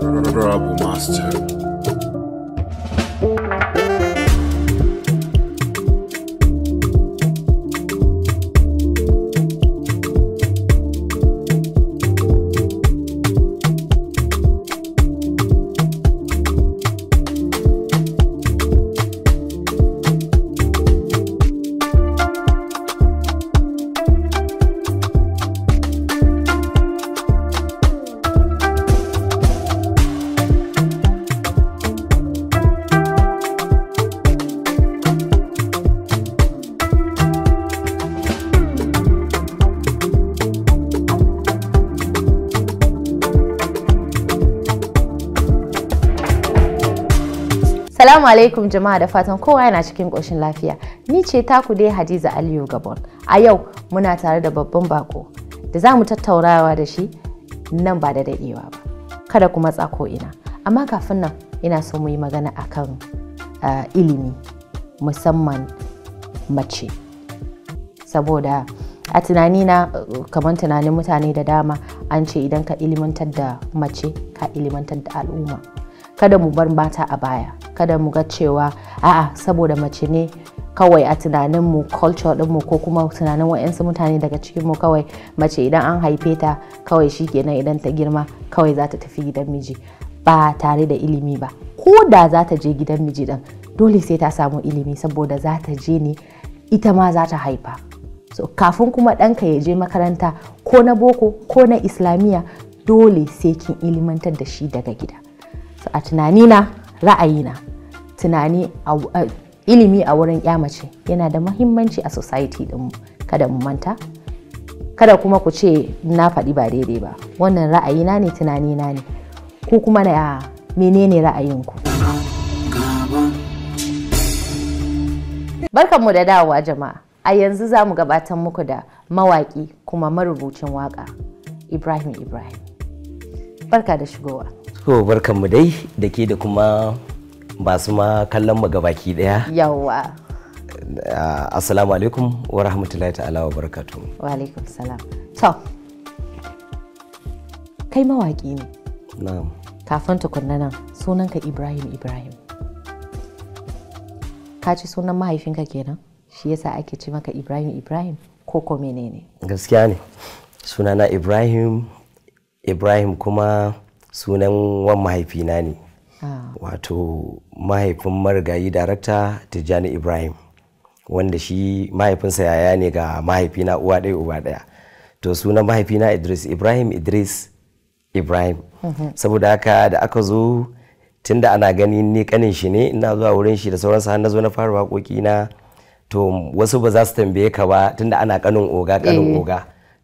Rebel Master. Assalamu alaikum jama'a, da fatan kowa yana cikin ƙoshin lafiya. Ni ce taku dai Hadiza Aliyu Gabon. A yau muna tare da babban bako da za mu tattaunawa da shi nan ba da daɗewa ba. Kada ku matsa ko ina. Amma kafin nan ina so mu yi magana akan ilimi, musamman mace. Saboda a tunanina, kamar tunanin mutane da dama, an ce idan ka ilimantar da mace ka ilimantar da al'umma. Kada mu bar mata a baya, kada mu ga cewa a'a saboda mace ne kawai a tunaninmu, culture ɗinmu ko kuma tunanin wa'yansu mutane daga cikinmu, kawai mace idan an haife ta kawai shi kenan idan ta girma kawai za ta tafi gidan miji ba tare da ilimi ba. Ko da za ta je gidan miji ɗin dole sai ta samu ilimi, saboda za ta je ne ita ma za ta haifa. So kafin kuma ɗanka ya je makaranta ko na boko ko na islamiyya, dole sai kin ilimantar da shi daga gida. So a tunanina, ra'ayina, ilimi a wurin ya mace yana da muhimmanci a society ɗinmu. Kada mu manta, kada kuma ku ce na faɗi ba daidai ba. Wannan ra'ayina ne, tunanina ne. Ku kuma na menene ra'ayinku? Barkanmu da dawowa jama'a. A yanzu za mu gabatar muku da mawaki kuma marubucin waka Ibrahim Ibrahim. Barka da shigowa. So barkanmu dai da ke da kuma masu ma kallon mu gabaki daya. Yawwa. Assalamu alaikum wa rahmatullahi ta'ala wa barakatuh. Wa alaikum salam. To, kai mawaki ne. Na'am. Kafin tukunna nan, sunanka Ibrahim Ibrahim. Ka ci sunan mahaifinka kenan? Shi yasa ake ce maka Ibrahim Ibrahim ko menene? Gaskiya ne. Sunana Ibrahim Ibrahim kuma sunan wan mahaifina ne. Wato mahaifin marigayi darakta Tijjani Ibrahim, wanda shi mahaifinsa yaya ne ga mahaifina, uwa ɗaya uba ɗaya. To sunan mahaifina Idris Ibrahim. Saboda haka da aka zo, tunda ana gani ni kanin shi ne, ina zuwa wurin shi da sauransu, har na zo na fara waƙoƙi na. To wasu ba za su tambaye ka ba, tunda ana kanin oga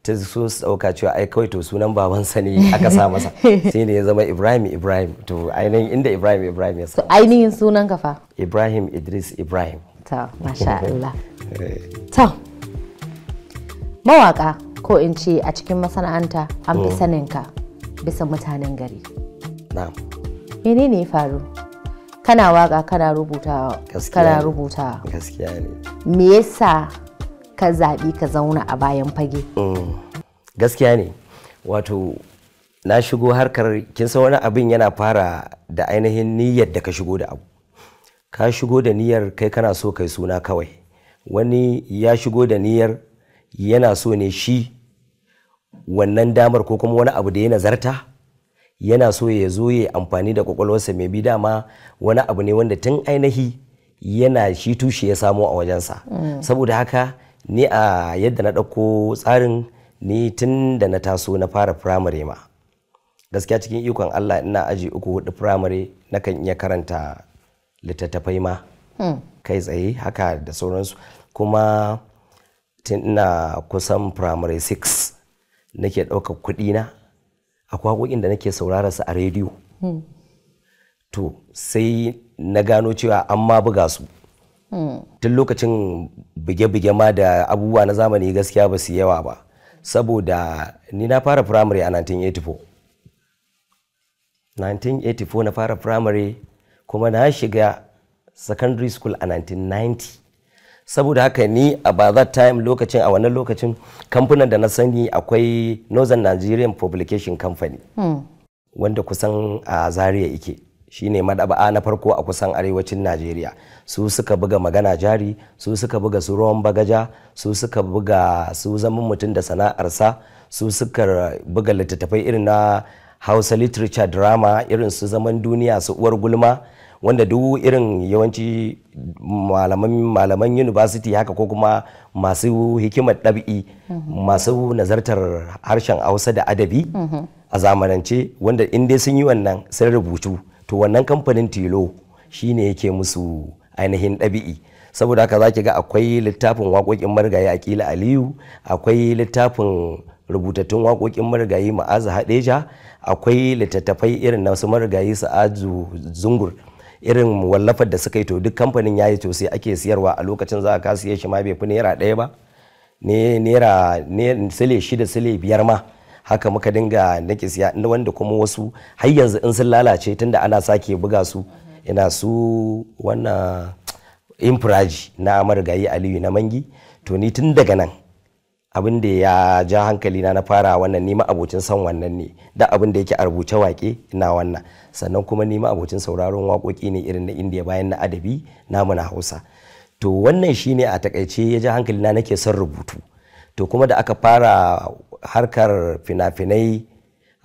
ta so su dauka cewa ai kawai to sunan babansa ne aka sa masa, sai ne ya zama Ibrahim. To ainihin inda Ibrahim ya sa. To ainihin sunan ka fa? Ibrahim Idris Ibrahim. Ta masha Allah. Ta mawaka, ko in ce a cikin masana'anta an fi sanin ka bisa mutanen gari. Na'am. Menene ya faru? Kana waka, kana rubuta. Gaskiya ne. Me yasa ka zaɓi ka zauna a bayan fage? Gaskiya ne. Wato na shigo harkar, kin san wani abin yana fara da ainihin niyyar da ka shigo da abu. Ka shigo da niyyar kai kana so kai suna kawai. Wani ya shigo da niyyar yana so ne shi wannan damar ko kuma wani abu da ya nazarta, yana so ya zo ya amfani da kwakwalwarsa, mai bi dama wani abu ne wanda tun ainihi yana shi tushe ya samo a wajensa. Saboda haka ni a yadda na ɗauko tsarin, ni tun da na taso na fara firamare ma, gaskiya cikin ikon Allah ina aji 3-4 firamare nakan iya karanta littattafai ma kai tsaye haka da sauransu. Kuma tun ina kusan firamare 6 nake ɗaukar kuɗi na a waƙoƙin da nake saurara su a rediyo. To sai na gano cewa an ma buga su. Tun lokacin buge-buge ma da abubuwa na zamani gaskiya ba su yawa ba, saboda ni na fara firamare a 1984 na fara firamare, kuma na shiga secondary school a 1990. Saboda haka ni a by that time, lokacin a wannan lokacin kamfanin da na sani akwai Northern Nigerian Publication Company. wanda kusan a Zaria yake, shine madaba'a na farko a kusan arewacin Najeriya. Su suka buga Magana Jari, su suka buga su Ruwan Bagaja, su suka buga su Zaman Mutum da Sana'arsa, su suka buga littattafai irin na Hausa literature drama, irin su Zaman Duniya, su Uwar Gulma, wanda duk irin yawanci malaman university haka ko kuma masu hikimar ɗabi'i, masu nazartar harshen Hausa da adabi a zamanance, wanda in dai sun yi wannan sun rubutu, to wannan kamfanin tilo shine yake musu ainihin ɗabi'i. Saboda haka zaki ga akwai littafin waƙoƙin marigayi Akila Aliyu, akwai littafin rubutattun waƙoƙin marigayi Ma'azu Hadeja, akwai littattafai irin na su marigayi Sa'adu Zungur, irin wallafar da suka yi, to duk kamfanin yayi to sai ake siyarwa. A lokacin za ka siye shi ma bai fi naira 1 ba, ne naira sile 6 sile 5 ma, haka muka dinga nake siya, wanda kuma wasu har yanzu in sun lalace tunda ana sake buga su. Ina su wannan infraji na marigayi Aliyu na Mangi, to ni tun daga nan abin da ya ja hankali na fara wannan, nima abocin san wannan ne, da abin da yake a rubuce waƙe ina wannan, sannan kuma nima abocin sauraron waƙoƙi ne irin na Indiya bayan na adabi namu na Hausa. To wannan shine a takaice ya ja hankali na nake son rubutu. To kuma da aka fara harkar fina-finai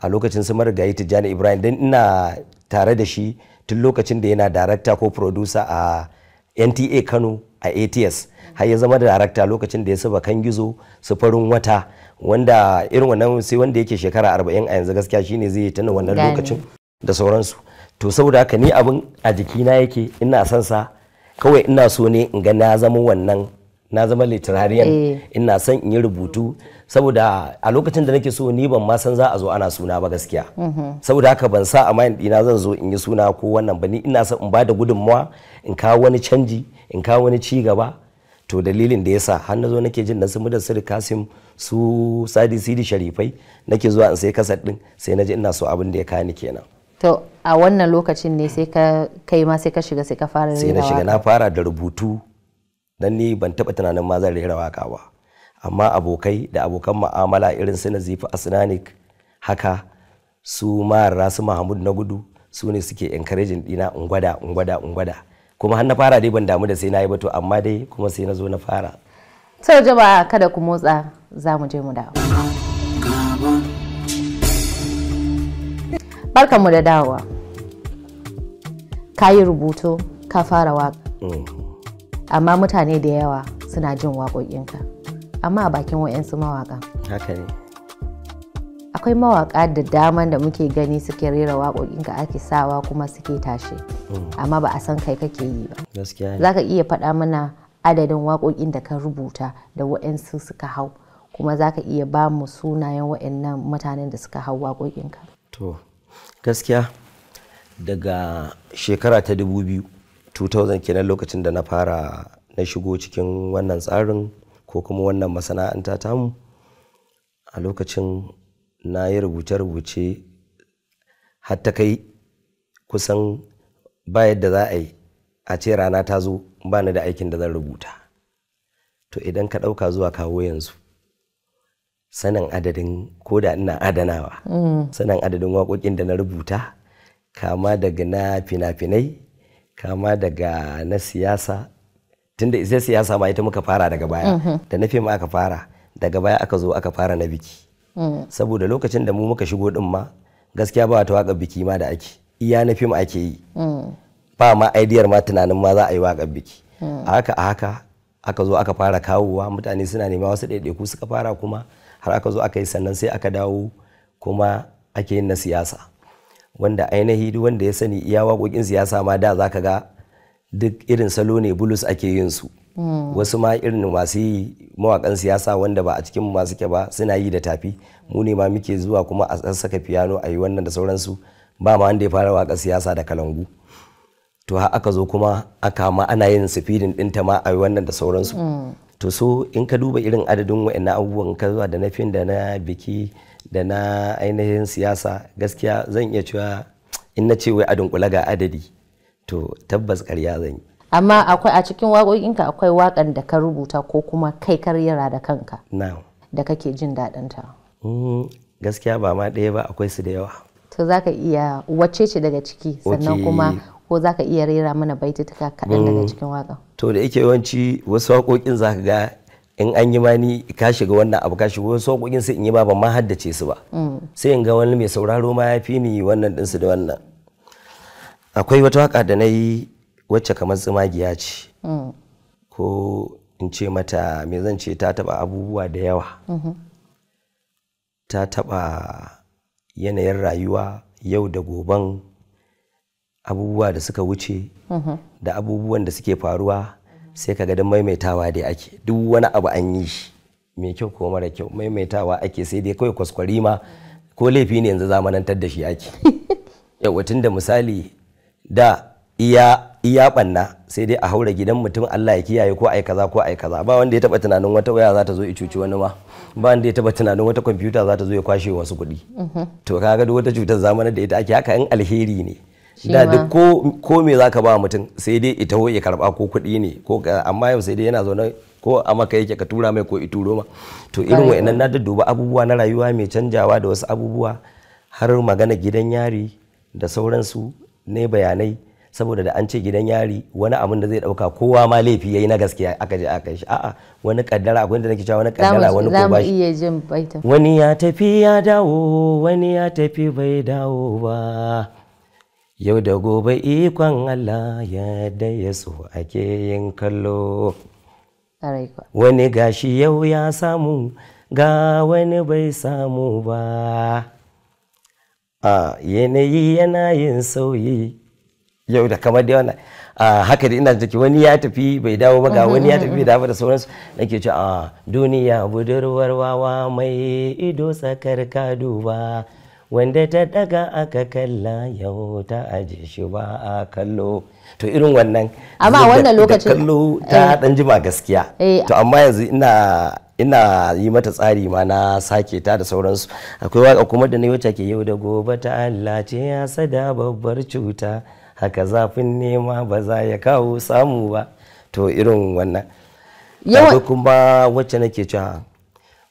a lokacin su marigayi Tijjani Ibrahim, dan ina tare da shi tun lokacin da yana darakta ko producer a NTA Kano a ATS, har ya zama da darakta lokacin da ya saba Kan Gizo, su Farin Wata, wanda irin wannan sai wanda yake shekara 40 a yanzu gaskiya shine zai tana wannan lokacin da sauransu. To saboda haka ni abin a jikina yake, ina son sa, kawai ina so ne in ga na zama wannan, na zama literarian, ina son in yi rubutu, saboda a lokacin da nake so ni ban ma san za a zo ana suna ba gaskiya. Saboda haka ban sa a mind dina zan zo in yi suna ko wannan ba, ni ina son in ba da gudunmawa, in kawo wani canji, in kawo wani ci gaba. To dalilin da yasa har na zo nake jin nasu mu da Sir Kasim, su Sadi Sidi Sharifai, nake zuwa in sai kasar din, sai na ji ina so abin da ya kani kenan. To a wannan lokacin ne sai ka kai ma sai ka shiga sai ka fara rera waka? Sai na shiga, na fara da rubutu, dan ni ban taba tunanin ma zan rera waka ba, amma abokai da abokan mu'amala irin su Nazifi Asnanik haka, su Mara, su Mahmud na Gudu, su ne suke encouraging dina in gwada, kuma har na fara dai ban damu da sai na yi ba, to amma dai kuma sai na zo na fara. To jama'a kada ku motsa, za mu je mu dawo. Barkanmu da dawowa. Ka yi rubutu, ka fara waka, amma mutane da yawa suna jin waƙoƙinka, amma a bakin wa'yansu mawaƙa. Haka ne. Akwai mawaƙa da daman da muke gani suke rera waƙoƙinka ake sawa kuma suke tashe, amma ba a san kai kake yi ba. Gaskiya ne. Za ka iya faɗa mana adadin waƙoƙin da ka rubuta da wa'yansu suka hau, kuma za ka iya ba mu sunayen wa'yannan mutanen da suka hau waƙoƙinka? To gaskiya daga shekara ta 2000 kenan lokacin da na fara na shigo cikin wannan tsarin ko kuma wannan masana'anta tamu, a lokacin na yi rubuce-rubuce har ta kai kusan ba yadda za a yi a ce rana ta zo ba ni da aikin da zan rubuta. To idan ka ɗauka zuwa kawo yanzu, sanin adadin, ko da ina adanawa, sanin adadin waƙoƙin da na rubuta, kama daga na fina-finai, kama daga na siyasa, tunda ita siyasa ma ita muka fara daga baya, da na fim aka fara, daga baya aka zo aka fara na biki. Saboda lokacin da mu muka shigo din ma gaskiya ba wata waƙar biki ma da ake, iya na fim ake yi, ba ma aidiyar ma tunanin ma za a yi waƙar biki. A haka aka zo aka fara kawowa, mutane suna nema, wasu ɗaiɗaiku suka fara, kuma har aka zo aka yi, sannan sai aka dawo kuma ake yin na siyasa, wanda ainihi duk wanda ya sani iya waƙoƙin siyasa ma da za ka ga duk irin salo ne, bulus ake yin su. Wasu ma irin masu mawakan siyasa wanda ba a cikin masu ke ba suna yi da tafi, mu ne ma muke zuwa kuma a saka piano a yi wannan da sauransu, ba ma wanda ya fara waka siyasa da kalangu. To har aka zo kuma aka ma ana yin sifidin ɗinta ma a yi wannan da sauransu. To so in ka duba irin adadin wa'annan abubuwan, ka zuwa da na fim da na biki da na ainihin siyasa, gaskiya zan iya cewa in na ce wai a dunkula ga adadi, to tabbas ƙarya zan yi. Amma akwai a cikin waƙoƙinka akwai waƙan da ka rubuta ko kuma kai ka rera da kanka da kake jin daɗin ta? Gaskiya ba ma ɗaya ba, akwai su da yawa. to zaka iya wacce ce daga ciki sannan kuma ko zaka iya rera mana baitutuka kaɗan daga cikin waka? To da yake yawanci wasu waƙoƙin zaka ga in an yi mani ka shiga wannan abu ka shiga wasu waƙoƙin sai in yi ba ban ma haddace su ba, sai in ga wani mai sauraro ma ya fi ni wannan ɗinsu da wannan. Akwai wata waka da na yi wacce kamar tsumagiya ce, ko in ce mata me zan ce, ta taba abubuwa da yawa. Ta taba yanayin rayuwa yau da goben, abubuwa da suka wuce da abubuwan da suke faruwa, sai ka ga dan maimaitawa dai ake, duk wani abu an yi shi mai kyau ko mara kyau maimaitawa ake, sai dai kawai kwaskwari ma ko laifi ne yanzu zamanantar da shi ake. Yau tun da misali da iya banna sai dai a haura gidan mutum Allah ya kiyaye ko ai kaza ko ai kaza, ba wanda ya taba tunanin wata waya za ta zo ya cuci wani ma, ba wanda ya taba tunanin wata kwamfuta za ta zo ya kwashe wasu kuɗi. To kaga duk wata cutar zamanin da ita ake haka, in alheri ne da duk ko me zaka ba mutum sai dai ita ya karba ko kuɗi ne ko, amma yau sai dai yana zaune ko a maka yake ka tura mai ko ituro ma. To irin wa'annan na duba abubuwa na rayuwa mai canjawa da wasu abubuwa, har magana gidan yari da sauransu ne bayanai, saboda da an ce gidan yari wani abin da zai dauka kowa ma laifi yayi na gaskiya aka je aka shi, a'a wani kaddara, akwai da nake cewa wani kaddara wani ko bashi. iya jin baitin wani ya tafi ya dawo, wani ya tafi bai dawo ba, yau da gobe ikon Allah yadda ya so ake yin kallo. Wani gashi yau ya samu ga wani bai samu ba, a yanayi yana yin sauyi yau da kamar da wannan haka da ina jiki, wani ya tafi bai dawo ba ga wani ya tafi bai dawo da sauransu. Nake ce a duniya budurwar wawa mai ido tsakar ka duba, wanda ta daga aka kalla yau ta aje shi ba a kallo. To irin wannan amma wannan lokacin kallo ta dan jima gaskiya. To amma yanzu ina yi mata tsari ma na sake ta da sauransu. Akwai waka kuma da ne wacce ke yau da gobe ta Allah ce ya sada babbar cuta, haka zafin nema ba za ya kawo samu ba. To irin wannan akwai kuma wacce nake cewa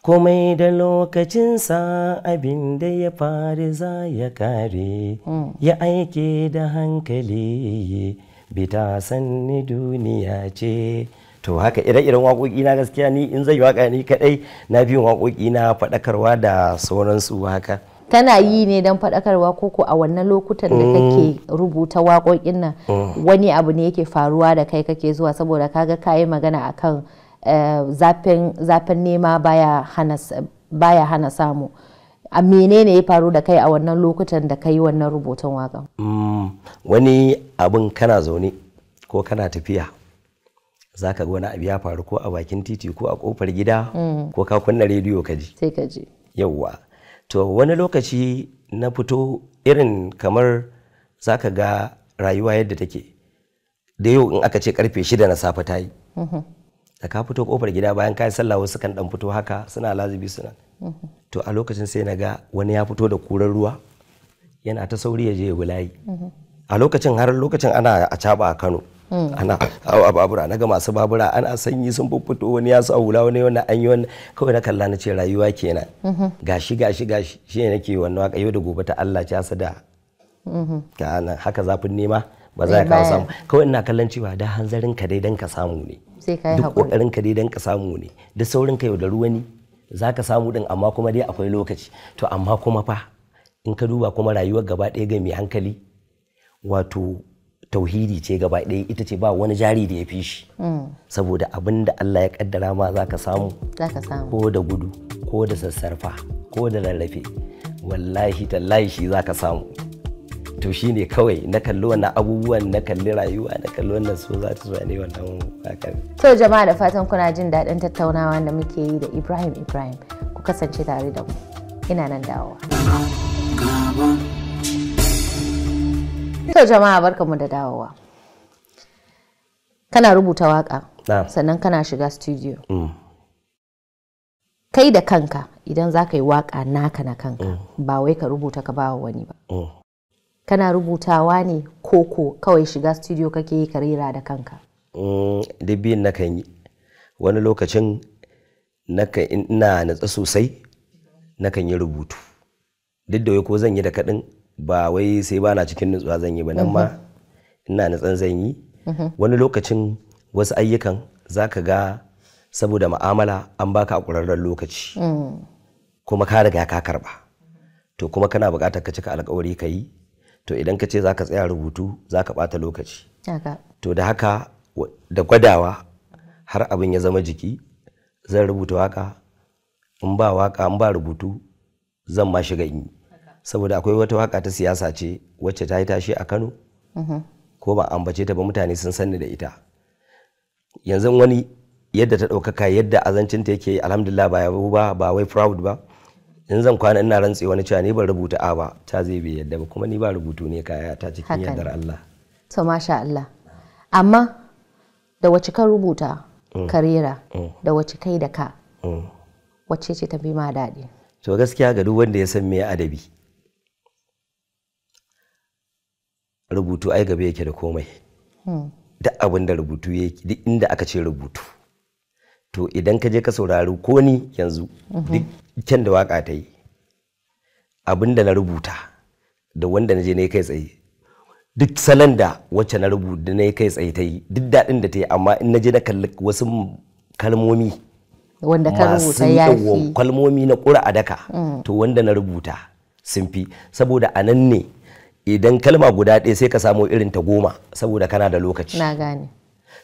komai da lokacinsa, abin da ya fari za ya kare, ya aike da hankali bita sanni duniya ce. To haka ire-iren waƙoƙi na gaskiya ni in zai waƙa ni kaɗai na biyun waƙoƙi na faɗakarwa da sauransu haka. Tana yi ne don faɗakarwa koko a wannan lokutan da kake rubuta waƙoƙin nan wani abu ne yake faruwa da kai kake zuwa, saboda kaga kayi magana akan zafin nema baya hana samu. A menene ya faru da kai a wannan lokutan da kai wannan rubutun waƙa? Wani abin kana zaune ko kana tafiya zaka ga wani abu ya faru ko a bakin titi ko a kofar gida ko ka kunna rediyo ka ji. Sai ka ji. Yawwa. To wani lokaci na fito irin kamar zaka ga rayuwa yadda take. Da yau in aka ce karfe 6 na safe ta yi. Da ka fito kofar gida bayan kayan sallah wasu kan dan fito haka suna lazubi suna. To a lokacin sai na ga wani ya fito da kurar ruwa yana ta sauri ya je ya bulayi. A lokacin har lokacin ana a caba a Kano. Ana a babura, na ga masu babura ana sanyi sun fito, wani ya sa hula wani wannan an yi wannan, kawai na kalla na ce rayuwa kenan. Gashi shi ne nake wannan waka yau da gobe ta Allah ce sada. Ga haka zafin nema ba za ka samu, kawai ina kallon cewa da hanzarin ka dai dan ka samu ne, duk kokarin ka dai dan ka samu ne, duk saurin ka yau da ruwani za ka samu din, amma kuma dai akwai lokaci. To amma kuma fa in ka duba kuma rayuwar gaba ɗaya ga mai hankali wato tauhidi ce gaba ɗaya, ita ce ba wani jari da ya fi shi. Saboda abin da Allah ya kaddara ma za ka samu ko da gudu ko da sassarfa ko da rarrafe, wallahi tallahi shi za ka samu. To shi ne kawai na kalli wannan abubuwan, na kalli rayuwa, na kalli wannan so za ta zuwa ne wannan hakan. To jama'a da fatan kuna jin daɗin tattaunawa da muke yi da Ibrahim Ibrahim, ku kasance tare da mu, ina nan dawowa. To jama'a barkamu da dawowa. Kana rubuta waka, sannan kana shiga studio. Kai da kanka idan za ka yi waka naka na kanka, ba wai ka rubuta ka ba wani ba. Kana rubutawa ne koko kawai shiga studio kake yi ka rera da kanka? Duk biyun na kan yi. Wani lokacin ina natsa sosai na kan yi rubutu. Duk da wai ko zan yi da kaɗin ba wai sai ba na cikin nutsuwa zan yi ba, nan ma ina nutsan zan yi. Wani lokacin wasu ayyukan za ka ga saboda ma'amala an baka a ƙurarren lokaci kuma ka riga ka karba, to kuma kana buƙatar ka cika alƙawari ka yi, to idan ka ce za ka tsaya rubutu za ka ɓata lokaci. To da haka da gwadawa har abin ya zama jiki, zan rubuta waka, in ba waka in ba rubutu zan ma shiga in yi. Saboda akwai wata waka ta siyasa ce wacce ta yi tashi a Kano, ko ba ambace ta ba mutane sun sanni da ita. Yanzu wani yadda ta ɗaukaka yadda azancinta yake alhamdulillah ba yabo ba, ba wai proud ba, in zan kwana ina rantse wani cewa ni ban rubuta a ba ta zai bai yadda ba, kuma ni ba rubutu ne kaya ta cikin yardar Allah. To masha Allah. Amma da wace ka rubuta karera da wace kai da ka, wacce ce ta fi ma daɗi? To gaskiya ga duk wanda ya san me adabi, rubutu ai gaba yake da komai. Duk abin da rubutu yake, duk inda aka ce rubutu, to idan ka je ka saurari ko ni yanzu duk kyan da waka ta yi, abin da na rubuta da wanda na je na yi kai tsaye, duk salon da wacce na rubuta na yi kai tsaye ta yi, duk daɗin da ta yi, amma in na je na kalli wasu kalmomi wanda ka rubuta ya fi kalmomi na ƙura a daka, to wanda na rubuta sun fi. Saboda a nan ne idan kalma guda ɗaya sai ka samu irin ta 10 saboda kana da lokaci. Na gane.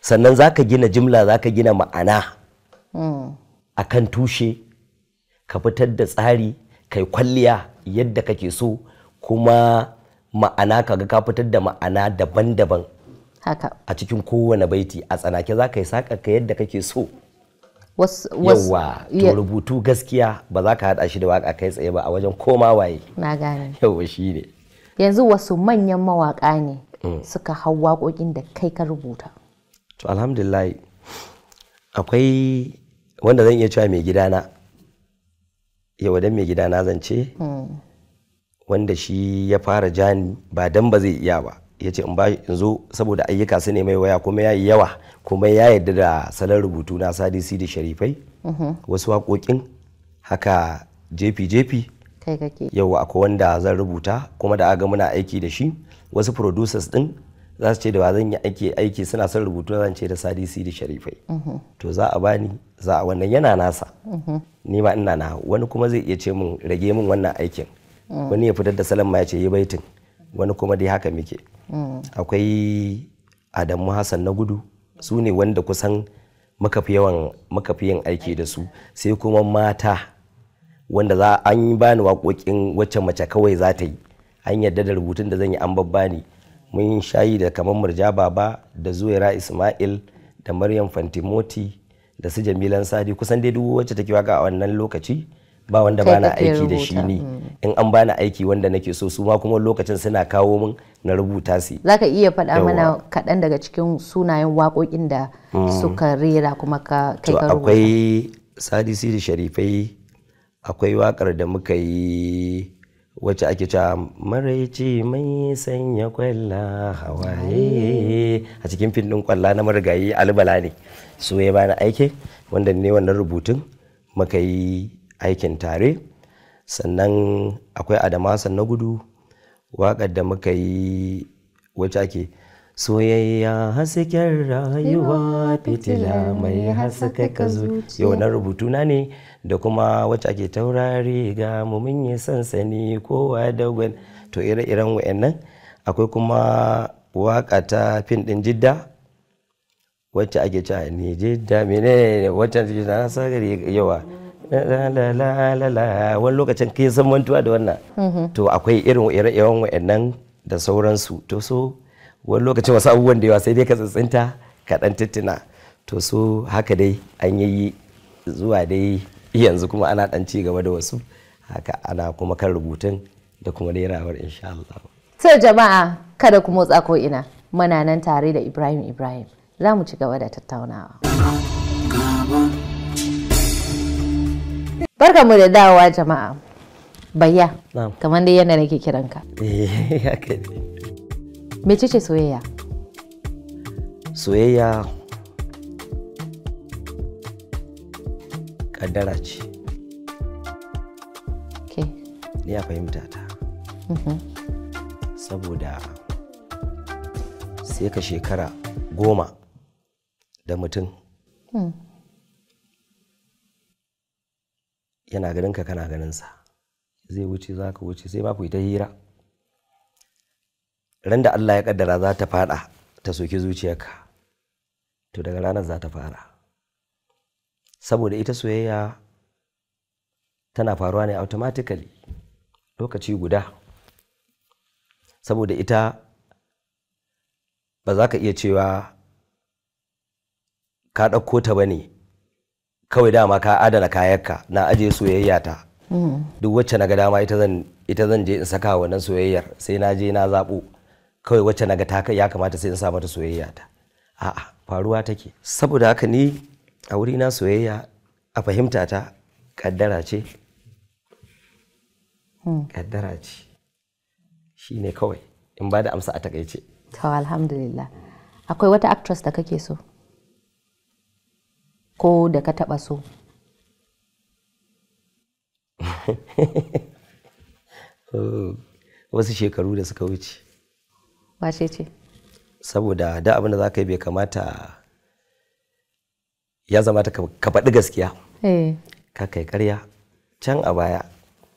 Sannan za ka gina jimla, za ka gina ma'ana a kan tushe, ka fitar da tsari, kai kwalliya yadda kake so, kuma ma'ana kaga ka fitar da ma'ana daban-daban a cikin kowane baiti, a tsanake za ka yi saƙa ka yadda kake so. Yawwa, to rubutu gaskiya ba za ka haɗa shi da waƙa kai tsaye ba a wajen koma waye. Na gane. Yawwa shi ne. Yanzu wasu manyan mawaƙa ne suka hau waƙoƙin da kai ka rubuta? To alhamdulillah akwai wanda zan iya cewa mai gidana, yau dan mai gidana zan ce, wanda shi ya fara jani ba dan ba zai iya ba, ya ce in zo saboda ayyuka su ne mai waya kuma ya yi yawa, kuma ya yarda da salon rubutu na Sadisi da Sharifai. Wasu waƙoƙin haka jefi-jefi yau akwai wanda zan rubuta, kuma da aga muna aiki da shi, wasu producers din za su ce da ba zan yi aiki suna son rubutu zan ce da Sadisi da Sharifai. To za a bani, za a wannan yana nasa, ni ma ina na, wani kuma zai iya ce min rage min wannan aikin, wani ya fitar da salon ma ya ce yi baitin, wani kuma dai haka muke. Akwai Adamu Hassan na Gudu, su ne wanda kusan muka fi yin aiki da su. Sai kuma mata wanda za an yi bani waƙoƙin wacce mace kawai za ta yi, an yarda da rubutun da zan yi an babbani. Mun shayi da kamar Murja Baba da Zuwaira Ismail da Maryam Fantimoti da su Jamilan Sadi, kusan dai duk wacce take waka a wannan lokaci ba wanda bana aiki da shi ni. In an bani aiki wanda nake so, su ma kuma lokacin suna kawo min na rubuta su. Zaka iya faɗa mana kaɗan daga cikin sunayen waƙoƙin da suka rera kuma kai ka rubuta? Akwai Sadisi da Sharifai, akwai waƙar da muka yi wacce ake cewa maraici mai sanya kwalla hawaye, a cikin fim ɗin kwalla na marigayi Albala ne, so ya bani aiki wanda ne wannan rubutun muka yi aikin tare. Sannan akwai Adamu Hassan na Gudu, waƙar da muka yi wacce ake soyayya hasken rayuwa fitila mai haska ka zuciya, yau na rubutuna ne. Da kuma wacce ake taurari ga mu mun yi sansani kowa da gwan, to ire-iren wa'annan. Akwai kuma waƙa ta fin ɗin Jidda wacce ake cewa ni Jidda menene wacce na sagari yawa la wani lokacin kai san mantuwa da wannan. To akwai irin ire-iren wa'annan da sauransu. To so wani lokacin wasu abubuwan da yawa sai dai ka tsintsinta ka ɗan tittuna. To so haka dai an yi zuwa dai yanzu kuma ana ɗan ci gaba da wasu haka, ana kuma kan rubutun da kuma rerawar insha Allah. Sai jama'a kada ku motsa ko ina, muna nan tare da Ibrahim Ibrahim, za mu ci gaba da tattaunawa. Barkanmu da dawowa jama'a. Bayya, kamar dai yadda nake kiranka. Haka ne. Mecece soyayya? Soyayya kaddara ce. Okay. Ni a fahimta ta. saboda sai ka shekara 10 da mutum yana ganin ka kana ganin sa, zai wuce za ka wuce sai ma ku yi ta hira. Ran da Allah ya kaddara za ta fada ta soki zuciyarka, to daga ranar za ta fara, saboda ita soyayya tana faruwa ne automatically lokaci guda, saboda ita ba za ka iya cewa ka ɗauko ta ba ne kawai dama ka adana kayanka na ajiye soyayya ta duk wacce na ga dama ita zan je in saka wannan soyayyar, sai na je na zaɓo kawai wacce na ga ta ya kamata sai in sa mata soyayya ta. A'a, faruwa take. Saboda haka ni a wuri na soyayya a fahimta ta kaddara ce. Kaddara ce shi ne kawai in ba da amsa a takaice. To alhamdulillah. Akwai wata actress da kake so ko da ka taba so? Wasu shekaru da suka wuce. Wace ce? Saboda da abin da za ka yi bai kamata, ya zama ka faɗi gaskiya ka kai ƙarya can a baya.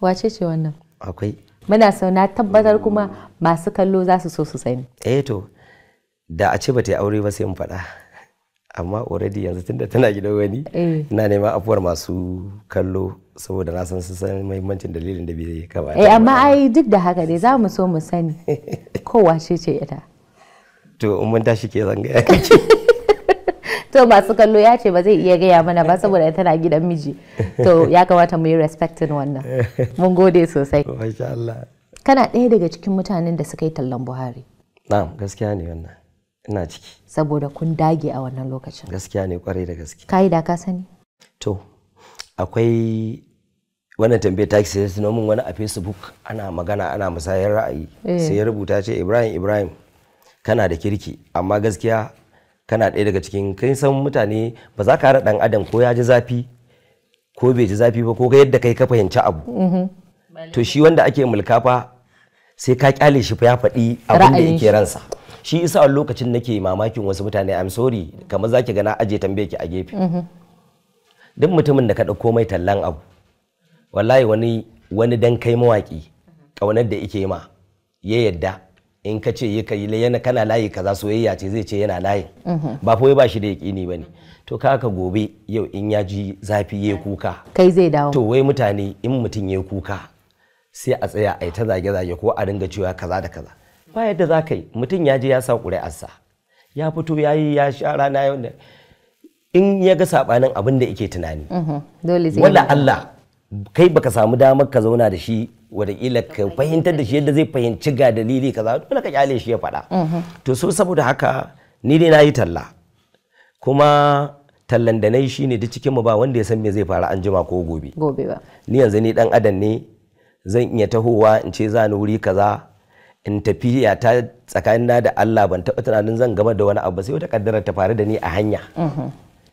Wace ce wannan? Akwai. Muna sau na tabbatar kuma masu kallo za su so su sani. To da a ce ba ta yi aure ba sai mu faɗa, amma already yanzu tunda tana gidan wani ina neman afuwar masu kallo saboda na san su san muhimmancin dalilin da bai kamata. Amma ai duk da haka dai za mu so mu sani ko wace ce ita. To in mun tashi ke zan gaya kake. To masu kallo ya ce ba zai iya gaya mana ba saboda tana gidan miji, to ya kamata mu yi respectin wannan. Mun gode sosai. Masha Allah. Kana ɗaya daga cikin mutanen da suka yi tallan Buhari? Na'am, gaskiya ne wannan, ina ciki. Saboda kun dage a wannan lokacin. Gaskiya ne, kwarai da gaske. Kai da ka sani? To akwai wannan tambayar ta sai tuno min wani a Facebook ana magana ana musayar ra'ayi, sai ya rubuta ce Ibrahim Ibrahim kana da kirki amma gaskiya kana ɗaya daga cikin, kai san mutane ba za ka haɗa ɗan adam ko ya ji zafi ko bai ji zafi ba ko ga yadda kai ka fahimci abu. To shi wanda ake mulka fa sai ka kyale shi fa ya faɗi abin da yake ransa. Shi isa a lokacin nake mamakin wasu mutane, I'm sorry, kamar zaki ga na aje tambaye ki a gefe. Duk mutumin da ka ɗauko mai tallan abu, wallahi wani dan kai mawaki ƙaunar da yake ma ya yadda in ka ce yana kana layi kaza soyayya ce zai ce yana layin, ba fa ba shi da yaƙini bane. To kaka gobe yau in ya ji zafi ya kuka kai zai dawo. To wai mutane in mutum ya kuka sai a tsaya a yi ta zage-zage ko a dinga cewa kaza da kaza. Ba yadda za ka yi, mutum ya je ya sa ƙuri'arsa ya fito ya yi ya sha rana yau da in ya ga saɓanin abin da yake tunani. Wala Allah kai baka samu damar ka zauna da shi wataƙila ka fahimtar da shi yadda zai fahimci ga dalili kaza, dole ka kyale shi ya faɗa. To so saboda haka ni dai na yi talla, kuma tallan da na yi shine duk cikin mu ba wanda ya san me zai faru an jima ko gobe. Ba. Ni yanzu ni dan adam ne, zan iya tahowa in ce za ni wuri kaza in tafi ya ta tsakanina da Allah, ban taɓa tunanin zan gama da wani abu sai wata kaddara ta faru da ni a hanya.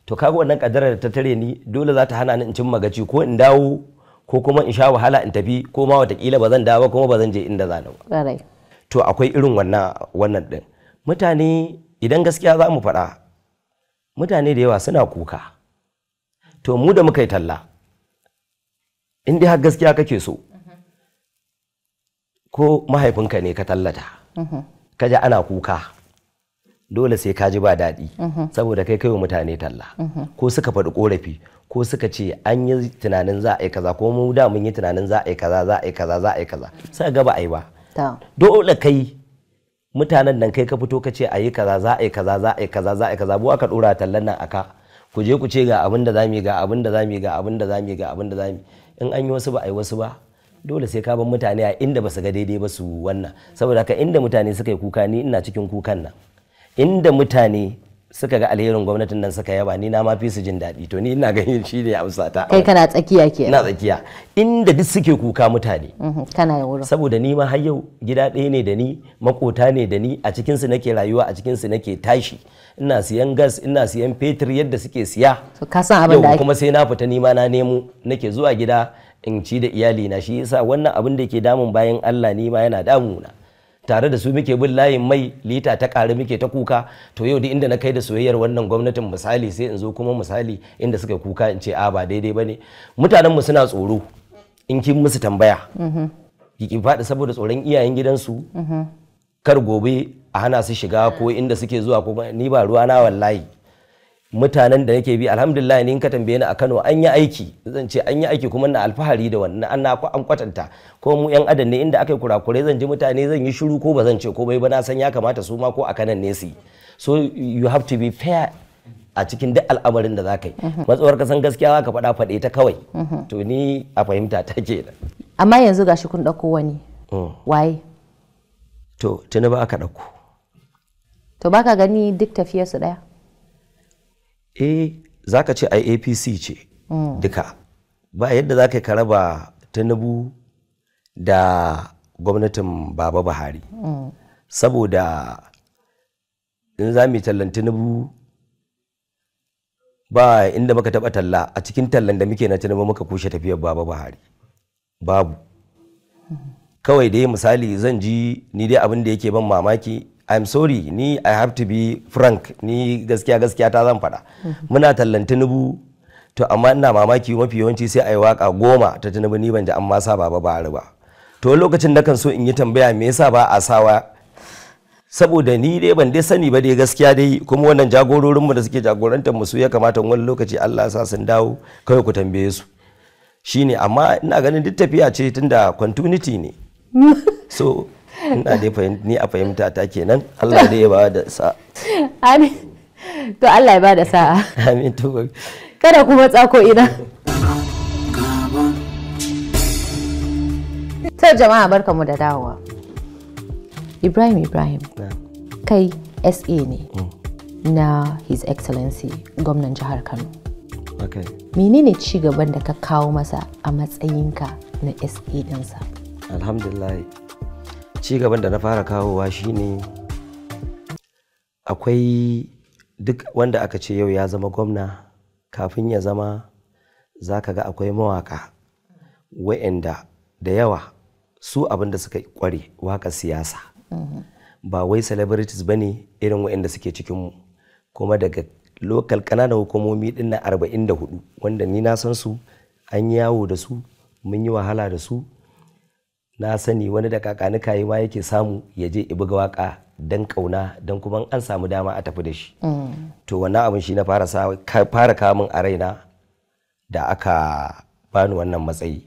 To kaga wannan kaddara da ta tare ni dole za ta hana ni in cimma gaci, ko in dawo ko kuma in sha wahala in tafi, ko ma watakila ba zan dawo kuma ba zan je inda za ni ba. To akwai irin wannan din. Mutane idan gaskiya za mu faɗa, mutane da yawa suna kuka. To mu da muka yi talla, in dai har gaskiya kake so, ko mahaifinka ne ka tallata, ka ji ana kuka, dole sai ka ji ba daɗi, saboda kai wa mutane talla, ko suka faɗi ƙorafi, ko suka ce an yi tunanin za a yi kaza, ko mu da mun yi tunanin za a yi kaza, za a yi kaza, za a yi kaza, sai ga ba a yi ba. Dole kai mutanen nan kai ka fito ka ce a yi kaza, za a yi kaza, za a yi kaza, za a yi kaza, bu aka ɗora tallan nan aka, ku je ku ce ga abin da za mu yi, ga abin da za mu yi, ga abin da za mu yi, ga abin da za mu yi. In an yi wasu ba a yi wasu ba, dole sai ka bar mutane a inda ba su ga daidai ba su wannan. Saboda haka inda mutane suka yi kuka, ni ina cikin kukan nan. Inda mutane suka ga alherin gwamnatin nan suka yaba, ni na ma fi su jin daɗi. To ni ina ganin shi ne amsa ta. Kai kana tsakiya ke? Ina tsakiya. Inda duk suke kuka mutane. Kana yin wurin. Saboda ni ma har yau gida ɗaya ne da ni, makota ne da ni, a cikin su nake rayuwa, a cikin su nake tashi. Ina siyan gas, ina siyan fetur yadda suke siya. To ka san abin da ake. Kuma sai na fita ni ma na nemo, nake zuwa gida in ci da iyali na. Shi yasa wannan abin da ke damun bayan Allah ni ma yana damuna. tare da su muke bin layin mai lita ta ƙari muke ta kuka. To yau da inda na kai da soyayyar wannan gwamnatin misali sai in zo kuma misali inda suka kuka in ce a ba daidai ba ne. Mutanenmu suna tsoro in kin musu tambaya ki faɗi saboda tsoron iyayen gidansu kar gobe a hana su shiga ko inda suke zuwa ko ni ba ruwa na wallahi. Mutanen da nake bi alhamdulillah ni in ka tambaye ni a Kano an yi aiki, zan ce an yi aiki kuma na alfahari da wannan an kwatanta ko mu yan adam ne inda aka yi kurakurai zan ji mutane zan yi shiru ko ba zan ce ko bai ba na san ya kamata su ma ko a kanan ne su. So you have to be fair a cikin duk al'amarin da za ka yi. Matsawar ka san gaskiya za ka faɗe ta kawai. To ni a fahimta ta ke da. Amma yanzu gashi kun ɗauko wani. Waye? To tuni ba aka ɗauko. To baka gani duk tafiyarsu ɗaya? Za ka ce APC ce duka. Ba yadda za ka raba Tinubu da gwamnatin Baba Buhari. Saboda in za mu yi tallan Tinubu ba inda muka taba talla a cikin tallan da muke na Tinubu muka kushe tafiyar Baba Buhari. Babu. Kawai dai misali zan ji ni dai abin da yake ban mamaki. I'm sorry, ni I have to be frank, ni gaskiya ta zan faɗa. Muna tallan Tinubu, to amma ina mamaki mafi yawanci sai a yi waka 10 ta Tinubu ni ban ji an ma sa Baba Buhari ba. To lokacin da kan so in yi tambaya me yasa ba a sawa, saboda ni dai ban dai sani ba dai gaskiya dai, kuma wannan jagororinmu da suke jagorantar mu su ya kamata wani lokaci Allah sa sun dawo kawai ku tambaye su. Shine, amma ina ganin duk tafiya ce tunda continuity ne. So ina dai ni a fahimta ta kenan. Allah dai ya ba da sa'a. Amin. To Allah ya ba da sa'a. Amin to. Kada ku matsa ko ina. To jama'a barkamu da dawowa. Ibrahim kai SA ne na His Excellency gwamnan jihar Kano. Okay. Menene ci gaban da ka kawo masa a matsayinka na SA ɗinsa? Alhamdulillah. Ci gaban da na fara kawowa shine akwai duk wanda aka ce yau ya zama gwamna, kafin ya zama za ka ga akwai mawaka wa'anda da yawa su abin da suka kware waka siyasa. Ba wai celebrities ba ne irin wa'anda suke cikinmu, kuma daga lokal kananan hukumomi din na 44 wanda ni na san su, an yi yawo da su, mun yi wahala da su. Na sani wani da kakanika yi ma yake samu ya je ya buga waka dan kauna, dan kuma an samu dama a tafi da shi. To wannan abin shi na fara kamun a raina da aka bani wannan matsayi,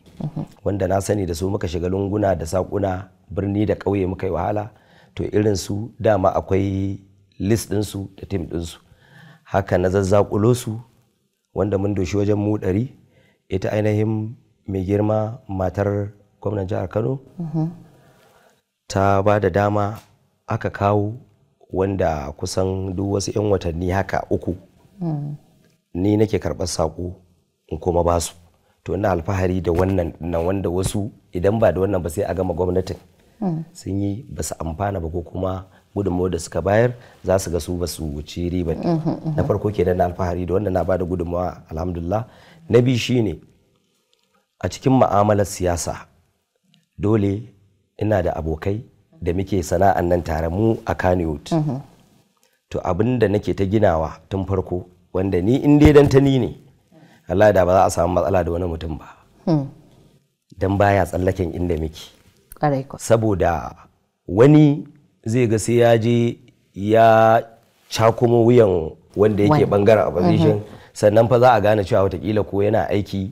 wanda na sani da su muka shiga lunguna da sakuna, birni da ƙauye muka yi wahala. To irin su dama akwai list ɗinsu da tim ɗinsu, haka na zazzakulo su wanda mun doshi wajen mu 100. Ita ainihin mai girma matar gwamnan jihar Kano ta ba da dama aka kawo, wanda kusan duk wasu 'yan watanni haka 3 ni nake karɓar saƙo in kuma ba su. To ina alfahari da wannan na wanda wasu idan ba da wannan ba sai a gama gwamnatin sun yi ba su amfana ba, ko kuma gudunmawar da suka bayar za su ga su ba su wuce riba. Na farko kenan na alfahari da wanda na ba da gudunmawa alhamdulillah. Na biyu shine a cikin ma'amalar siyasa dole ina da abokai da muke sana'an nan tare mu a kannywood. To abin da nake ta ginawa tun farko, wanda ni in dai dan tani ne Allah da ba za a samu matsala da wani mutum ba, dan baya tsallaken inda muke. Saboda wani zai ga sai ya je ya cakumo wuyan wanda yake bangaren opposition, sannan fa za a gane cewa watakila ko yana aiki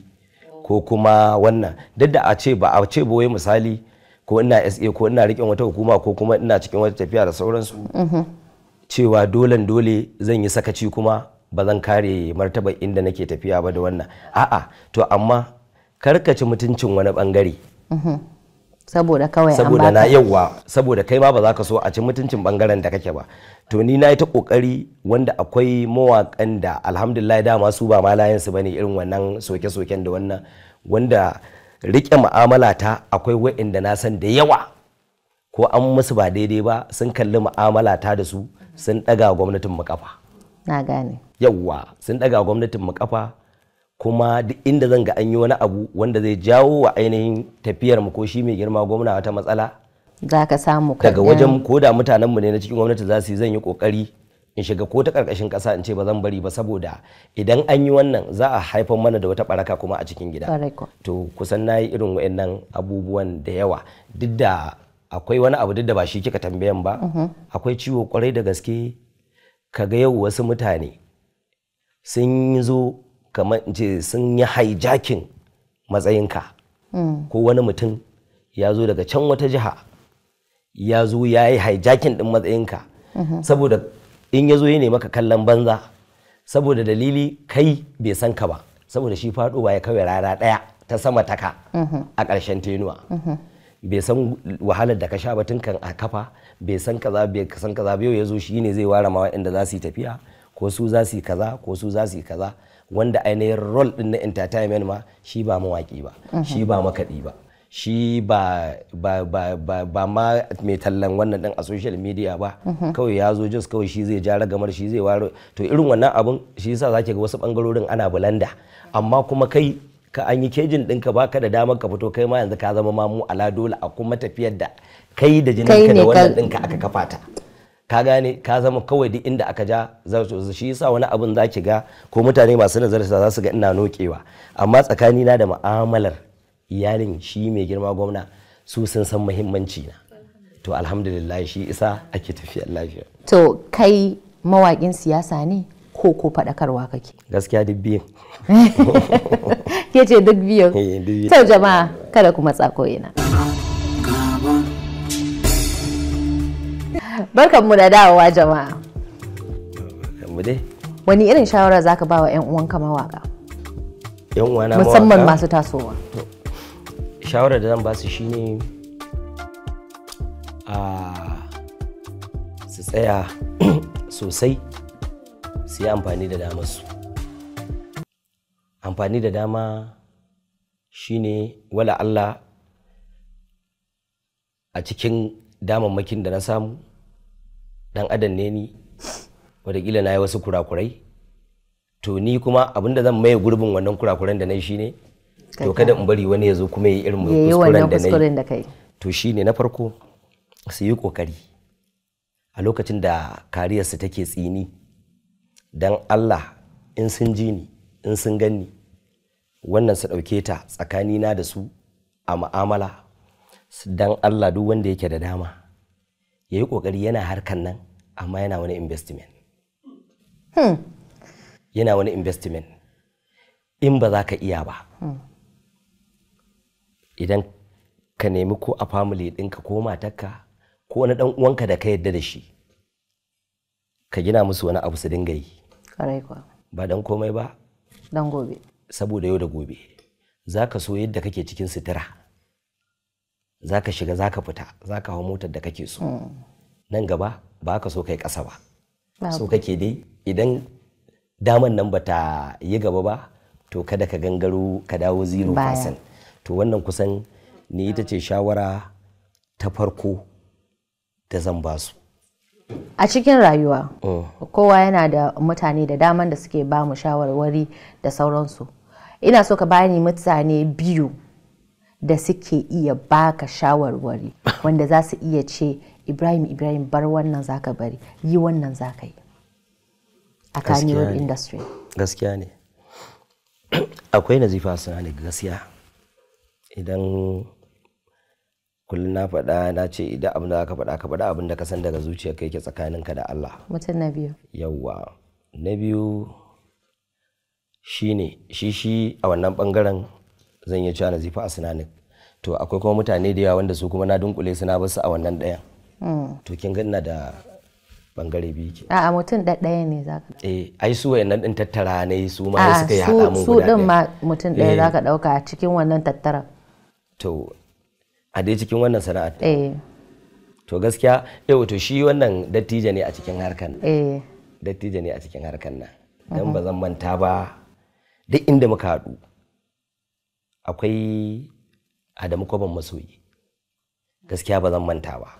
ko kuma wannan. Duk da a ce ba wai misali ko ina SA ko ina riƙen wata hukuma ko kuma ina cikin wata tafiya da sauransu, cewa dole zan yi sakaci kuma ba zan kare martaba inda nake tafiya ba da wannan. A'a, to amma karkaci mutuncin wani bangare saboda kawai saboda na yawa, saboda kai ma ba za ka so a ci mutuncin bangaren da kake ba. To ni na yi ta kokari, wanda akwai mawakan da alhamdulillah dama su ba malayen su bane irin wannan soke-soken da wannan, wanda rike mu'amala ta akwai wa'inda na san da yawa ko an musu ba daidai ba sun kalli mu'amala ta da su sun daga gwamnatin mu kafa. Na gane. Yawa sun daga gwamnatin mu kafa, kuma duk inda zan ga an yi wani abu wanda zai jawo wa ainihin tafiyar mu ko shi mai girma gwamna wata matsala, za ka samu daga wajen ko da mutanenmu ne na cikin gwamnati za su yi, zan yi kokari in shiga ko ta karkashin kasa in ce ba zan bari ba, saboda idan an yi wannan za a haifar mana da wata baraka kuma a cikin gida. To kusan na yi irin wayannan abubuwan da yawa, duk da akwai wani abu duk da ba shi kika tambayan ba, akwai ciwo kwarai da gaske. Kaga yau wasu mutane sun zo kamar in ce sun yi hijacking matsayinka, ko wani mutum ya zo daga can wata jiha ya zo ya yi hijacking din matsayinka, saboda in ya zo ya maka kallon banza, saboda dalili kai bai san ka ba, saboda shi faɗowa ya kawai rana ɗaya ta sama taka a ƙarshen tenuwa. Bai san wahalar da ka sha batun kan a kafa, bai san kaza bai san kaza, yau ya zo shi ne zai ware ma waɗanda za su yi tafiya, ko su za su yi kaza ko su za su yi kaza, wanda ainihin role din na entertainment ma shi ba mawaki ba, shi ba makaɗi ba, shi ba ma mai tallan wannan din a social media ba, kawai ya zo just kawai shi zai ja ragamar, shi zai ware. To irin wannan abun shi yasa zaki ga wasu bangarorin ana bulanda, amma kuma kai ka an yi kejin ɗinka baka da damar ka fito, kai ma yanzu ka zama mamu ala dole a kuma tafiyar da kai da jininka da wannan ɗinka aka kafa ta. Ka gane, ka zama kawai duk inda aka ja shi yasa wani abun za ki ga ko mutane masu nazarta za su ga ina nokewa, amma tsakanina da mu'amalar iyalin shi mai girma gwamna su sun san muhimmanci na. To alhamdulillah shi isa ake tafiyar lafiya. To kai mawaƙin siyasa ne ko faɗakarwa kake? Gaskiya duk biyun. Ke ce duk biyun? To jama'a kada ku matsa ko ina. Barkanmu da dawowa jama'a. Wani irin shawara zaka ba wa 'yan uwanka mawaka? 'Yan uwana mawaka? Musamman masu tasowa. Shawarar da zan ba su shine su tsaya sosai, su yi amfani da damar su. Amfani da dama shine wala Allah a cikin damammakin da na samu, dan adam ne ni, wadakila na yi wasu kurakurai, to ni kuma abinda zan maye gurbin wannan kurakuran da na yi shine to kada in bari wani ya zo kuma ya yi irin kuskuren da na yi. To shine na farko su yi kokari a lokacin da kariyarsu take tsini, dan Allah in sun ji ni, in sun gani wannan su ɗauke ta tsakanina da su a mu'amala, dan Allah duk wanda yake da dama ya yi ƙoƙari yana harkan nan, amma yana wani investment. Yana wani investment. In ba za ka iya ba, idan ka nemi ko a family ɗinka ko matarka ko wani ɗan uwanka da ka yadda da shi, ka gina musu wani abu su dinga yi. Ba dan komai ba, dan gobe. Saboda yau da gobe za ka so yadda kake cikin sutura, za ka shiga, za ka fita, za ka hau motar da kake so. Nan gaba ba ka so kai ƙasa ba, so kake dai idan daman nan ba ta yi gaba ba, to kada ka gangaro ka dawo 0%. To wannan kusan ni ita ce shawara ta farko da zan ba su. A cikin rayuwa kowa yana da mutane da daman da suke ba mu shawarwari da sauransu. Ina so ka bani mutane biyu da suke iya baka shawarwari wanda za su iya ce Ibrahim bar wannan zaka bari, yi wannan zaka yi a kannywood industry. Gaskiya ne. Akwai Nazifa Sani gaskiya. Idan kullum na faɗa na ce idan abin da ka faɗa abin da ka san daga zuciyarka yake tsakaninka da Allah. Mutum na biyu. Yawwa. Na biyu shine shi a wannan bangaren zan yi cewa Nazifa Asnanik. To akwai kuma mutane da yawa wanda su kuma na dunkule su na basu a wannan ɗayan. To kin ga ina da bangare biyu ke. A'a mutum ɗaya ne zaka. Ai su wayannan din tattara ne su ma suka yi haɗa mun guda ɗaya. Su din ma mutum ɗaya zaka ɗauka cikin wannan tattara. To a dai cikin wannan sana'ar. To gaskiya to shi wannan dattijo ne a cikin harkan nan. Dattijo ne a cikin harkan nan. Dan ba zan manta ba duk inda muka haɗu akwai Adamu Kwaban Masoyi. Gaskiya ba zan manta ba.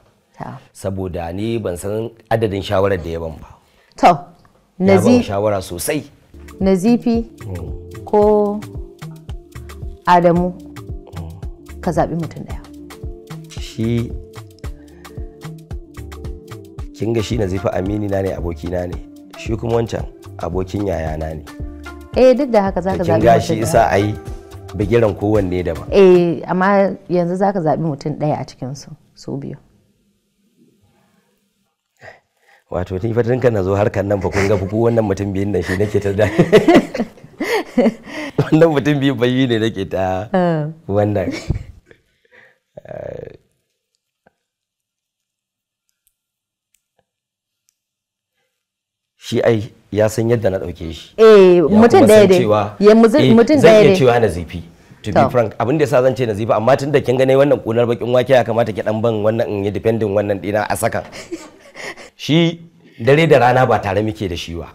Saboda ni ban san adadin shawarar da ya ban ba. To, ya ban shawara sosai. Nazifi ko Adamu ka zaɓi mutum ɗaya. Shi kin ga shi Nazifa amini na ne, abokina ne, shi kuma wancan abokin yayana ne. Duk da haka zaka zabi mutum. Kin ga shi isa ai bigiran kowanne daban. Amma yanzu zaka zabi mutum ɗaya a cikin su biyu. Wato ni fatan kan nazo harkan nan fa kun ga ku wannan mutum biyun nan shi nake ta da. Wannan mutum biyu bayi ne nake ta wannan. Shi ai ya san yadda na dauke shi. Mutum ɗaya dai. Mutum ɗaya dai. Zan iya cewa Nazifi. To be frank, abin da yasa zan ce Nazifi, amma tun da kin ga wannan kunar bakin wake ya kamata ki dan ban wannan in yi depending wannan dina a saka. Shi dare da rana ba tare muke da shi ba.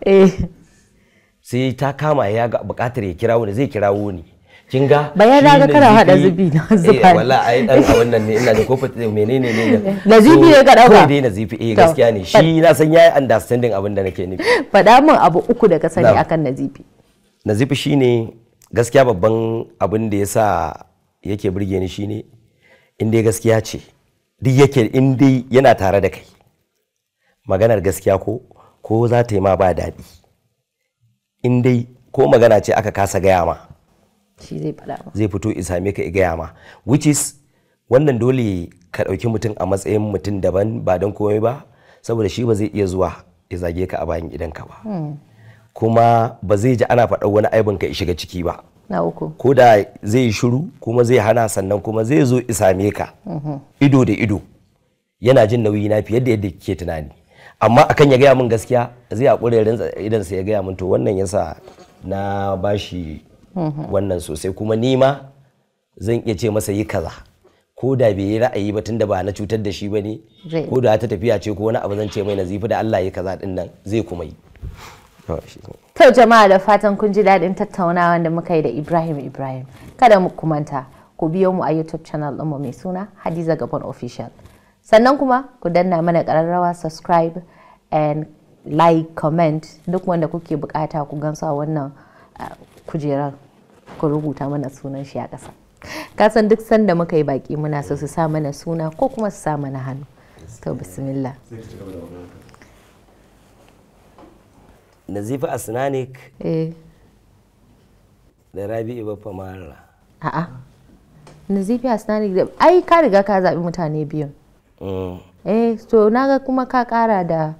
Sai ta kama ya ga bukatar ya kirawo ni, zai kirawo ni. Kin ga bayan na ga kana hada zubi na zuba. Wallahi ai dan a wannan ne ina da kofa menene ne. Nazifi ne ka dauka. Dai Nazifi gaskiya ne. Shi na san yayi understanding abin da nake nufi. Faɗa min abu uku da ka sani akan Nazifi. Nazifi shine gaskiya babban abin da yasa yake burge ni shine in dai gaskiya ce. Duk yake in dai yana tare da kai. Maganar gaskiya ko za ta yi ma ba daɗi, in dai ko magana ce aka kasa gaya ma shi zai faɗa ma, zai fito in same ka gaya ma, which is wannan dole ka ɗauki mutum a matsayin mutum daban ba don komai ba, saboda shi ba zai iya zuwa ya zage ka a bayan gidanka ba, kuma ba zai ji ana faɗa wani aibin ka shiga ciki ba. Na uku, ko da zai yi shiru kuma zai hana, sannan kuma zai zo ya same ka ido da ido, yana jin nauyi na fiye da yadda kike tunani. Amma akan ya gaya min gaskiya zai haƙura ya rinsa idan sai ya gaya min, to wannan yasa na bashi wannan sosai, kuma ni ma zan iya ce masa yi kaza ko da bai yi ra'ayi ba, tunda ba na cutar da shi ba ne, ko da ta tafiya ce ko wani abu zan ce mai Nazifi da Allah yi kaza din nan zai kuma yi. To jama'a, da fatan kun ji daɗin tattaunawa da muka yi da Ibrahim. Kada mu kumanta ku biyo mu a YouTube channel ɗinmu mai suna Hadiza Gabon Official. Sannan kuma ku danna mana ƙararrawa, subscribe and like, comment, duk wanda kuke bukata ku gansu a wannan kujerar ku rubuta mana sunan shi a ƙasa. Kasan duk sanda muka yi baki muna so su sa mana suna ko kuma su sa mana hannu. To bismillah. Nazifa Asnanik da Rabi'u Baffa Mara. A'a, Nazifa Asnanik da ai ka riga ka zaɓi mutane biyun. So naga kuma ka kara da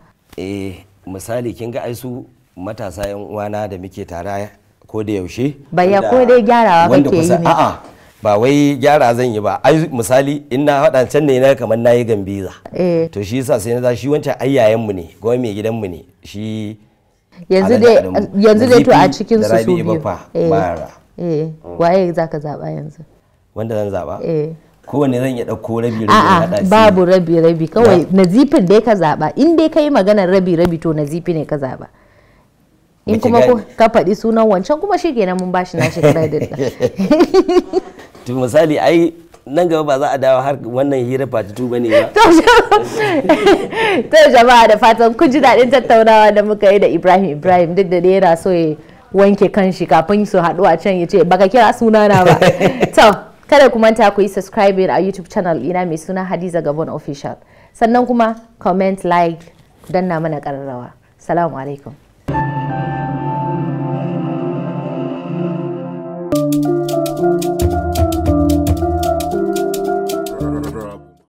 misali kin ga ai su matasa yan uwana da muke tare ko da yaushe baya ko dai gyarawa kake yi ne. A'a, ba wai gyara zan yi ba, ai misali in na haɗa can ne na kamar nayi gambiza, to shi yasa sai na za shi wancan ayyayen mu ne, gowa mai gidan mu ne shi. Yanzu dai to a cikin su biyu waye zaka zaba yanzu? Wanda zan zaba kowane zan ya dauko rabi na hada shi. Babu rabi kawai Nazifin dai ka zaba. In dai kai maganar rabi to Nazifi ne ka zaba. In kuma ka faɗi sunan wancan kuma shikenan mun bashi nashi credit. To misali ai nan gaba ba za a dawo har wannan hira part 2 bane ba. To jama'a, da fatan kun ji daɗin tattaunawa da muka yi da Ibrahim duk da dai yana so ya wanke kanshi kafin su haɗu a can ya ce baka kira sunana ba. To kada ku manta ku yi subscribe a YouTube channel ina mai suna Hadiza Gabon Official. Sannan kuma comment, like, danna mana ƙararrawa. Salamu alaikum.